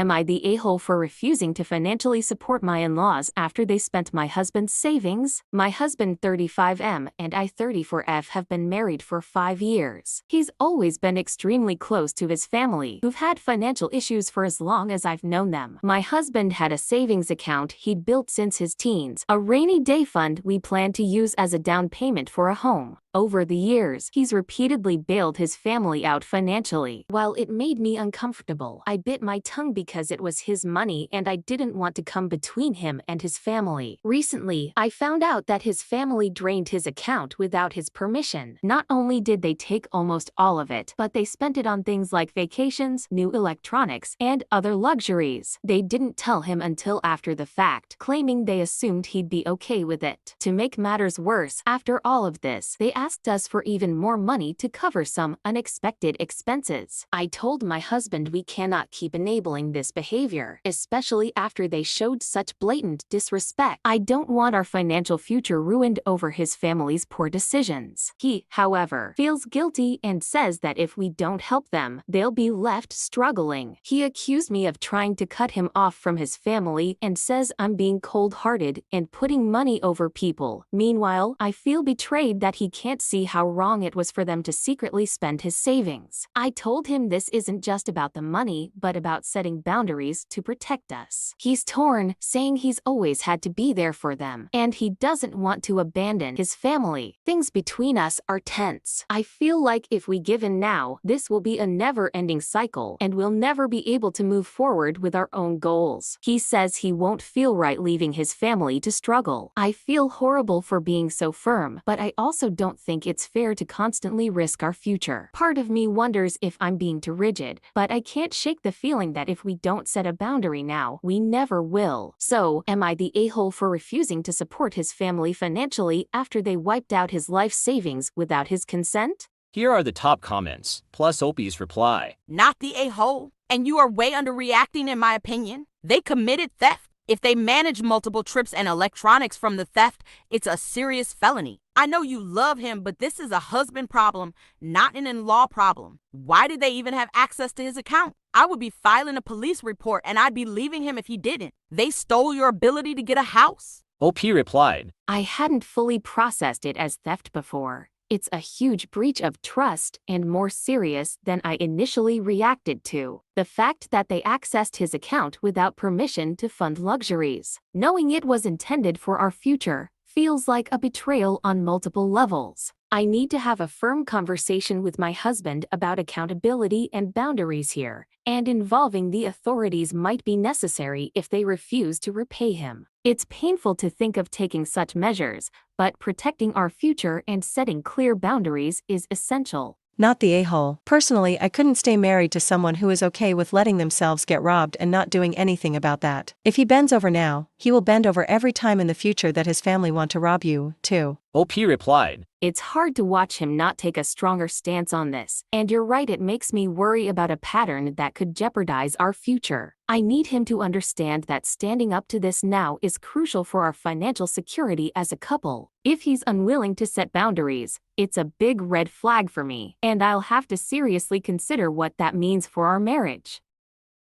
am I the a-hole for refusing to financially support my in-laws after they spent my husband's savings? My husband 35M and I 34F have been married for 5 years. He's always been extremely close to his family, who've had financial issues for as long as I've known them. My husband had a savings account he'd built since his teens, a rainy day fund we planned to use as a down payment for a home. Over the years, he's repeatedly bailed his family out financially. While it made me uncomfortable, I bit my tongue because it was his money and I didn't want to come between him and his family. Recently, I found out that his family drained his account without his permission. Not only did they take almost all of it, but they spent it on things like vacations, new electronics, and other luxuries. They didn't tell him until after the fact, claiming they assumed he'd be okay with it. To make matters worse, after all of this, they asked us for even more money to cover some unexpected expenses. I told my husband we cannot keep enabling this behavior, especially after they showed such blatant disrespect. I don't want our financial future ruined over his family's poor decisions. He, however, feels guilty and says that if we don't help them, they'll be left struggling. He accused me of trying to cut him off from his family and says I'm being cold-hearted and putting money over people. Meanwhile, I feel betrayed that he can't see how wrong it was for them to secretly spend his savings. I told him this isn't just about the money, but about setting boundaries to protect us. He's torn, saying he's always had to be there for them, and he doesn't want to abandon his family. Things between us are tense. I feel like if we give in now, this will be a never-ending cycle, and we'll never be able to move forward with our own goals. He says he won't feel right leaving his family to struggle. I feel horrible for being so firm, but I also don't think it's fair to constantly risk our future. Part of me wonders if I'm being too rigid, but I can't shake the feeling that if we don't set a boundary now, we never will. So, am I the a-hole for refusing to support his family financially after they wiped out his life savings without his consent? Here are the top comments, plus Opie's reply. Not the a-hole, and you are way underreacting in my opinion. They committed theft. If they manage multiple trips and electronics from the theft, it's a serious felony. I know you love him, but this is a husband problem, not an in-law problem. Why did they even have access to his account? I would be filing a police report and I'd be leaving him if he didn't. They stole your ability to get a house. OP replied, I hadn't fully processed it as theft before. It's a huge breach of trust and more serious than I initially reacted to. The fact that they accessed his account without permission to fund luxuries, knowing it was intended for our future, feels like a betrayal on multiple levels. I need to have a firm conversation with my husband about accountability and boundaries here, and involving the authorities might be necessary if they refuse to repay him. It's painful to think of taking such measures, but protecting our future and setting clear boundaries is essential. Not the a-hole. Personally, I couldn't stay married to someone who is okay with letting themselves get robbed and not doing anything about that. If he bends over now, he will bend over every time in the future that his family want to rob you, too. OP replied, It's hard to watch him not take a stronger stance on this, and you're right, it makes me worry about a pattern that could jeopardize our future. I need him to understand that standing up to this now is crucial for our financial security as a couple. If he's unwilling to set boundaries, it's a big red flag for me, and I'll have to seriously consider what that means for our marriage.